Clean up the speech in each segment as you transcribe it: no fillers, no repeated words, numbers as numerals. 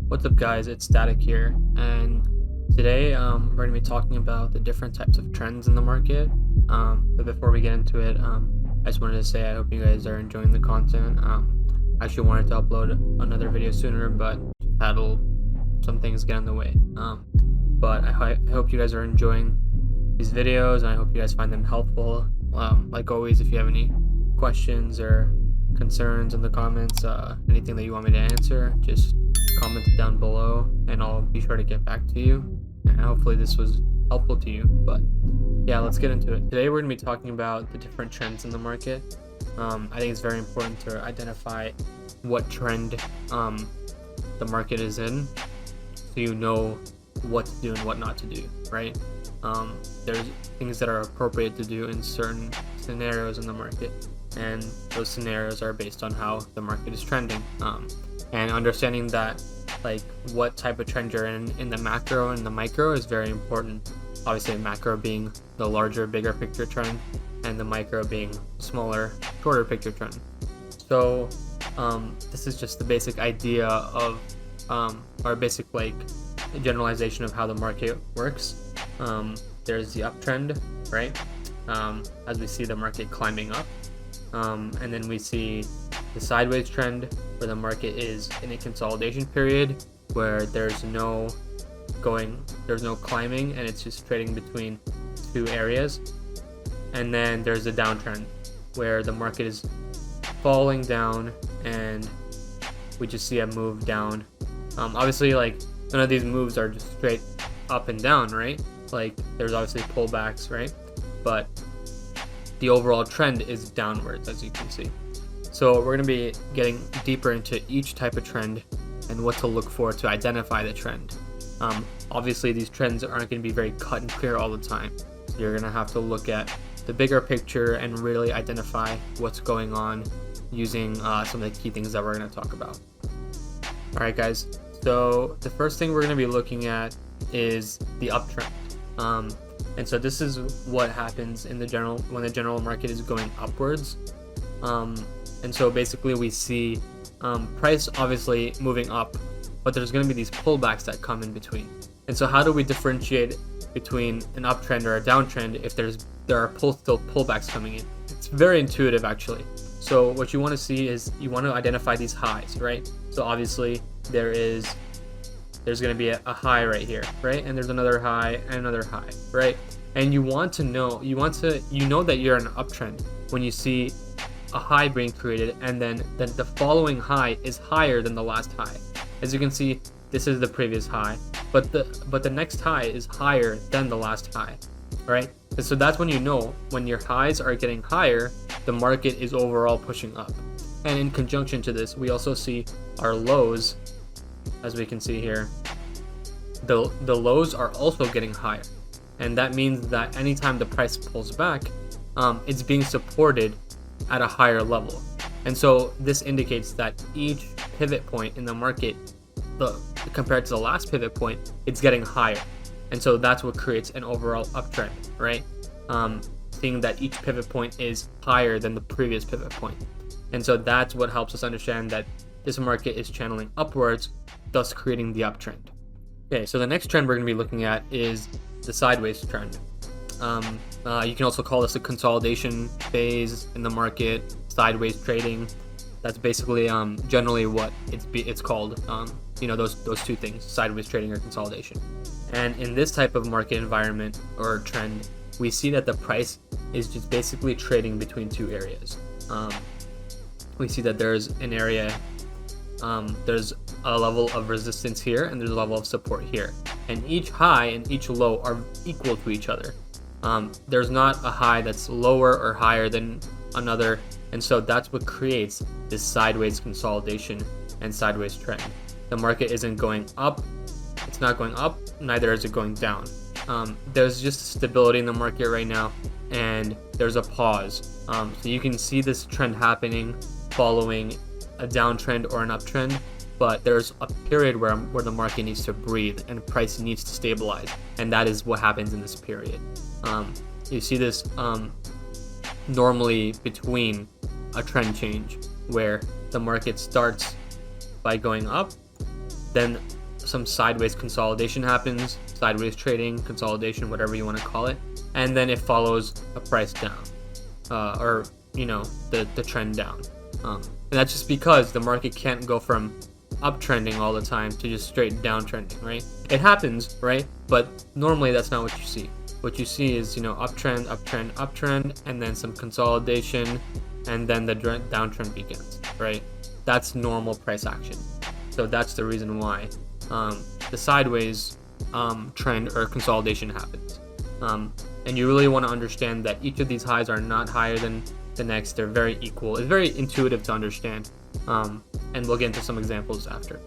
What's up, guys? It's Static here, and today we're going to be talking about the different types of trends in the market. But before we get into it, I just wanted to say I hope you guys are enjoying the content. I actually wanted to upload another video sooner, but had some things get in the way. But I hope you guys are enjoying these videos, and I hope you guys find them helpful. Like always, if you have any questions or concerns in the comments, anything that you want me to answer, just comment it down below and I'll be sure to get back to you, and hopefully this was helpful to you. But yeah, let's get into it. Today we're going to be talking about the different trends in the market. I think it's very important to identify what trend the market is in, so you know what to do and what not to do, right? There's things that are appropriate to do in certain scenarios in the market, and those scenarios are based on how the market is trending. And understanding that, like, what type of trend you're in the macro and the micro is very important. Obviously, macro being the larger, bigger picture trend, and the micro being smaller, shorter picture trend. So this is just the basic idea of or basic generalization of how the market works. There's the uptrend, right? As we see the market climbing up, and then we see the sideways trend, where the market is in a consolidation period where there's no climbing and it's just trading between two areas. And then there's the downtrend, where the market is falling down and we just see a move down. Obviously, none of these moves are just straight up and down, right? There's obviously pullbacks, right? But the overall trend is downwards, as you can see. So we're going to be getting deeper into each type of trend and what to look for to identify the trend. Obviously, these trends aren't going to be very cut and clear all the time. So you're going to have to look at the bigger picture and really identify what's going on using some of the key things that we're going to talk about. All right, guys. So the first thing we're going to be looking at is the uptrend. And so this is what happens when the general market is going upwards. And so basically we see price obviously moving up, but there's going to be these pullbacks that come in between. And so how do we differentiate between an uptrend or a downtrend if there are still pullbacks coming in? It's very intuitive, actually. So what you want to see is you want to identify these highs, right? So obviously there's going to be a high right here, right? And there's another high and another high, right? And you know that you're in an uptrend when you see a high being created, and then the following high is higher than the last high. As you can see, this is the previous high, but the next high is higher than the last high, right? And so that's when you know when your highs are getting higher, the market is overall pushing up. And in conjunction to this, we also see our lows, as we can see here. The lows are also getting higher, and that means that anytime the price pulls back, it's being supported at a higher level. And so this indicates that each pivot point in the market, compared to the last pivot point, it's getting higher. And so that's what creates an overall uptrend, right? Seeing that each pivot point is higher than the previous pivot point. And so that's what helps us understand that this market is channeling upwards, thus creating the uptrend. Okay, so the next trend we're going to be looking at is the sideways trend. You can also call this a consolidation phase in the market, sideways trading. That's basically generally what it's called. Those two things, sideways trading or consolidation. And in this type of market environment or trend, we see that the price is just basically trading between two areas. We see that there's an area, there's a level of resistance here, and there's a level of support here. And each high and each low are equal to each other. There's not a high that's lower or higher than another, and so that's what creates this sideways consolidation and sideways trend. The market isn't going up, it's not going up, neither is it going down. There's just stability in the market right now, and there's a pause. So you can see this trend happening following a downtrend or an uptrend, but there's a period where the market needs to breathe and price needs to stabilize, and that is what happens in this period. You see this normally between a trend change, where the market starts by going up, then some sideways consolidation happens, sideways trading, consolidation, whatever you want to call it, and then it follows a price down, or the trend down. And that's just because the market can't go from uptrending all the time to just straight downtrending, right? It happens, right? But normally that's not what you see. What you see is, uptrend, uptrend, uptrend, and then some consolidation, and then the downtrend begins, right? That's normal price action. So that's the reason why the sideways trend or consolidation happens. And you really want to understand that each of these highs are not higher than the next. They're very equal. It's very intuitive to understand. And we'll get into some examples after.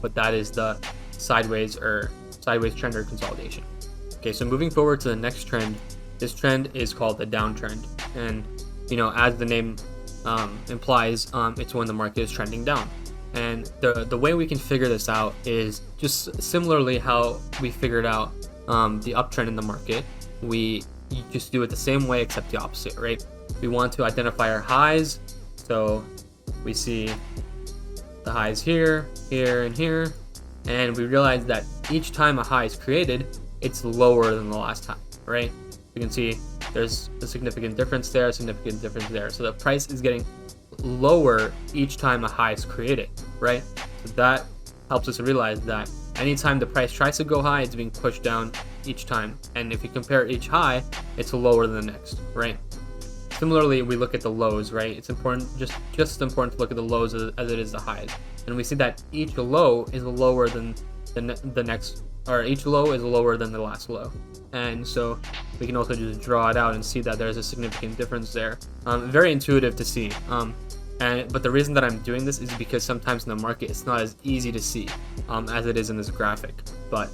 But that is the sideways trend or consolidation. Okay, so moving forward to the next trend, this trend is called the downtrend. And, as the name implies, it's when the market is trending down. And the way we can figure this out is just similarly how we figured out the uptrend in the market. You just do it the same way except the opposite, right? We want to identify our highs. So we see the highs here, here, and here. And we realize that each time a high is created, it's lower than the last high, right? You can see there's a significant difference there, a significant difference there. So the price is getting lower each time a high is created, right? So that helps us realize that anytime the price tries to go high, it's being pushed down each time. And if you compare each high, it's lower than the next, right? Similarly, we look at the lows, right? It's important, just important to look at the lows as it is the highs. And we see that each low is lower than the next, or each low is lower than the last low. And so we can also just draw it out and see that there's a significant difference there. Very intuitive to see. But the reason that I'm doing this is because sometimes in the market it's not as easy to see as it is in this graphic. But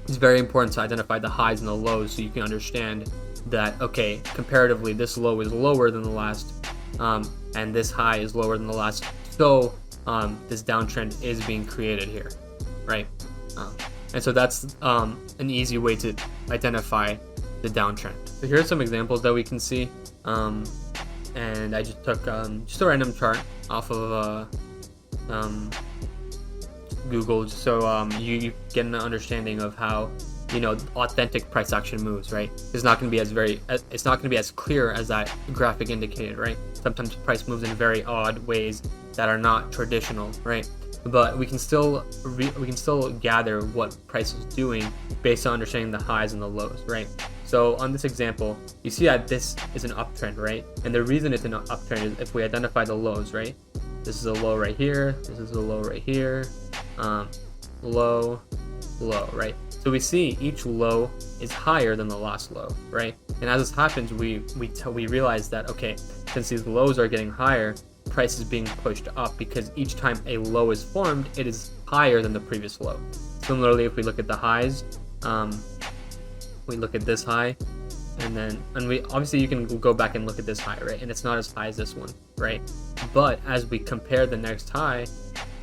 it's very important to identify the highs and the lows so you can understand that, okay, comparatively this low is lower than the last, and this high is lower than the last. So this downtrend is being created here, right? And so that's an easy way to identify the downtrend. So here are some examples that we can see. And I just took just a random chart off of Google, just so you get an understanding of how authentic price action moves, right? It's not going to be as clear as that graphic indicated, right? Sometimes price moves in very odd ways that are not traditional, right? But we can still gather what price is doing based on understanding the highs and the lows, right? So on this example, you see that this is an uptrend, right? And the reason it's an uptrend is if we identify the lows, right? This is a low right here. This is a low right here. Low, low, right? So we see each low is higher than the last low, right? And as this happens, we realize that, okay, since these lows are getting higher, price is being pushed up because each time a low is formed, it is higher than the previous low. Similarly, if we look at the highs, we look at this high, and we obviously you can go back and look at this high, right? And it's not as high as this one, right? But as we compare the next high,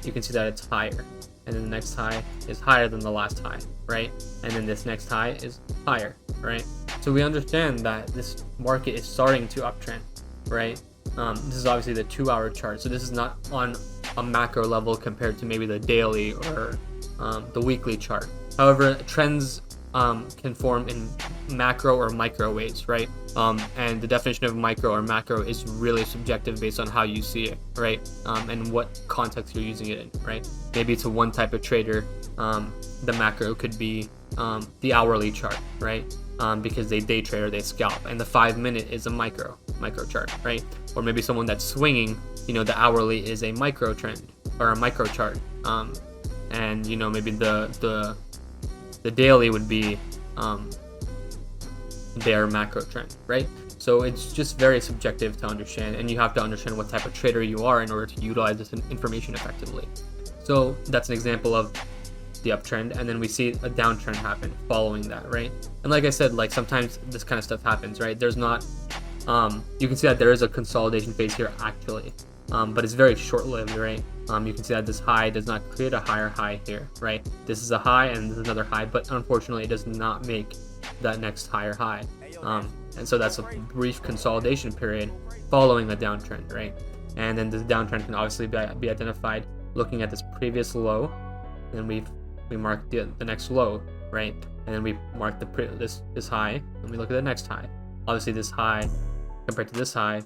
you can see that it's higher, and then the next high is higher than the last high, right? And then this next high is higher, right? So we understand that this market is starting to uptrend, right? This is obviously the 2-hour chart, so this is not on a macro level compared to maybe the daily or the weekly chart. However, trends can form in macro or micro ways, right? And the definition of micro or macro is really subjective based on how you see it, right? And what context you're using it in, right? Maybe it's a one type of trader. The macro could be the hourly chart, right? Because they day trade or they scalp, and the 5-minute is a micro chart, right? Or maybe someone that's swinging, the hourly is a micro trend or a micro chart, and maybe the daily would be their macro trend, right? So it's just very subjective to understand, and you have to understand what type of trader you are in order to utilize this information effectively. So that's an example of the uptrend, and then we see a downtrend happen following that, right? And like I said, like sometimes this kind of stuff happens, right? There's not you can see that there is a consolidation phase here actually, but it's very short-lived, right? You can see that this high does not create a higher high here, right? This is a high and this is another high, but unfortunately it does not make that next higher high, and so that's a brief consolidation period following a downtrend, right? And then this downtrend can obviously be identified looking at this previous low, and we we mark the next low, right? And then we mark this high, and we look at the next high. Obviously, this high compared to this high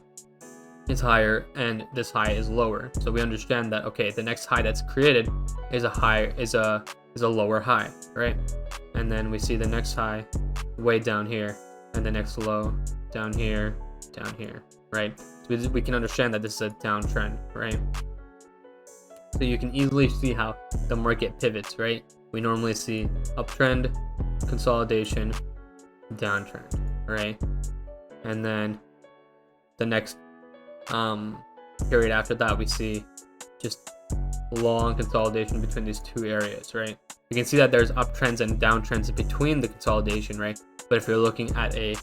is higher, and this high is lower. So we understand that, okay, the next high that's created is a lower high, right? And then we see the next high way down here, and the next low down here, right? So we can understand that this is a downtrend, right? So you can easily see how the market pivots, right? We normally see uptrend, consolidation, downtrend, right? And then the next period after that, we see just long consolidation between these two areas, right? You can see that there's uptrends and downtrends between the consolidation, right? But if you're looking at a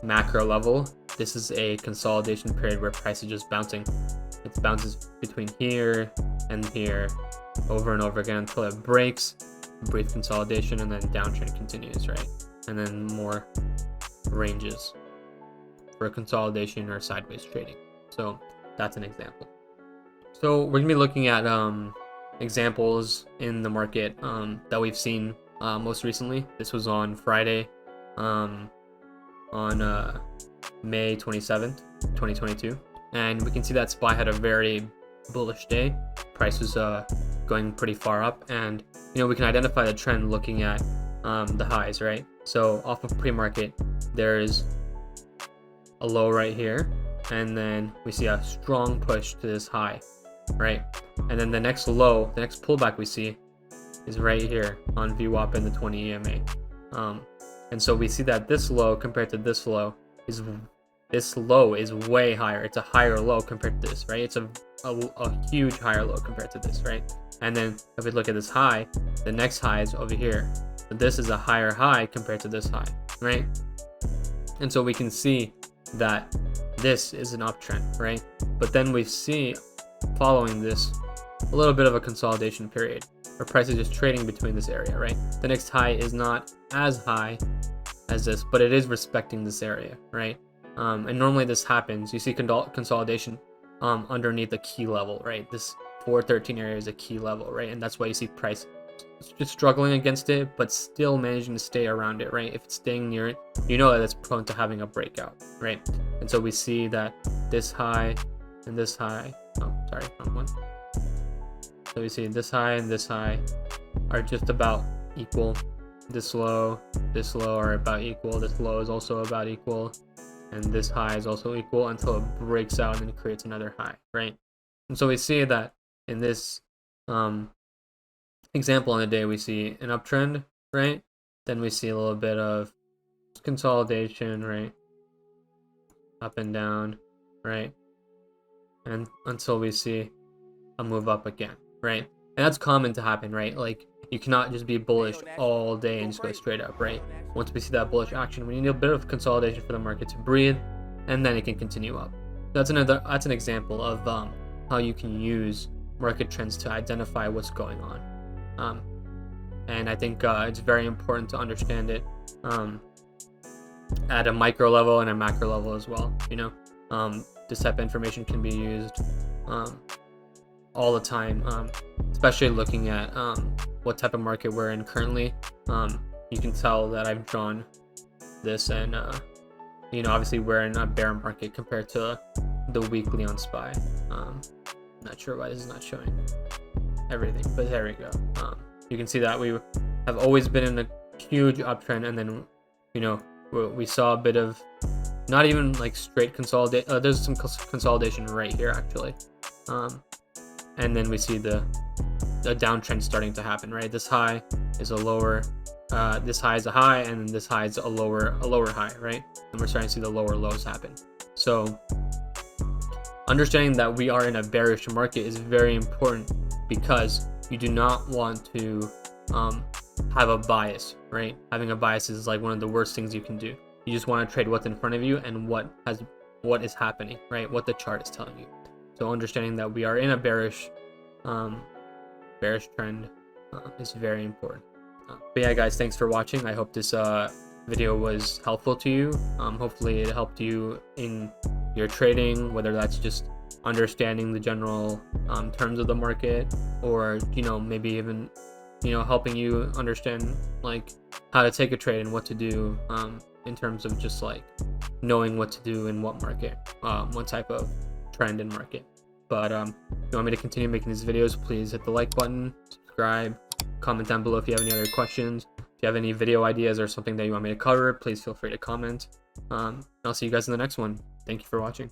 macro level, this is a consolidation period where price is just bouncing. It bounces between here and here over and over again until it breaks, brief consolidation, and then downtrend continues, right? And then more ranges for consolidation or sideways trading. So that's an example. So we're gonna be looking at examples in the market that we've seen most recently. This was on Friday, on May 27th, 2022, and we can see that SPY had a very bullish day. Price was going pretty far up, and we can identify the trend looking at the highs, right? So off of pre-market, there is a low right here, and then we see a strong push to this high, right? And then the next low, the next pullback we see is right here on VWAP and the 20 EMA. And so we see that this low compared to this low is way higher. It's a higher low compared to this, right? It's a huge higher low compared to this, right? And then if we look at this high, the next high is over here. So this is a higher high compared to this high, right? And so we can see that this is an uptrend, right? But then we see following this a little bit of a consolidation period where price is just trading between this area, right? The next high is not as high as this, but it is respecting this area, right? And normally this happens. You see consolidation underneath a key level, right? This 413 area is a key level, right? And that's why you see price just struggling against it, but still managing to stay around it, right? If it's staying near it, you know that it's prone to having a breakout, right? And so we see that this high and this high, oh, sorry, wrong one. So we see this high and this high are just about equal. This low are about equal. This low is also about equal. And this high is also equal until it breaks out and creates another high, right? And so we see that in this example on the day, we see an uptrend, right? Then we see a little bit of consolidation, right? Up and down, right? And until we see a move up again, right? And that's common to happen, right? Like, you cannot just be bullish all day and just go straight up, right? Once we see that bullish action, we need a bit of consolidation for the market to breathe, and then it can continue up. That's an example of how you can use market trends to identify what's going on. And I think it's very important to understand it at a micro level and a macro level as well. This type of information can be used all the time, especially looking at what type of market we're in currently. You can tell that I've drawn this, and obviously we're in a bear market compared to the weekly on SPY. Not sure why this is not showing everything, but there we go. You can see that we have always been in a huge uptrend, and then we saw a bit of not even like straight consolidate. There's some consolidation right here actually, and then we see the downtrend starting to happen, right? This high is a lower, this high is a high, and this high is a lower high, right? And we're starting to see the lower lows happen. So understanding that we are in a bearish market is very important, because you do not want to have a bias, right? Having a bias is like one of the worst things you can do. You just want to trade what's in front of you and what is happening, right? What the chart is telling you. So understanding that we are in a bearish trend is very important. But yeah, guys, thanks for watching. I hope this video was helpful to you. Hopefully it helped you in your trading, whether that's just understanding the general terms of the market, or maybe even you know, helping you understand like how to take a trade and what to do in terms of just like knowing what to do in what market, what type of trend and market. But if you want me to continue making these videos, please hit the like button, subscribe, comment down below if you have any other questions. If you have any video ideas or something that you want me to cover, please feel free to comment. I'll see you guys in the next one. Thank you for watching.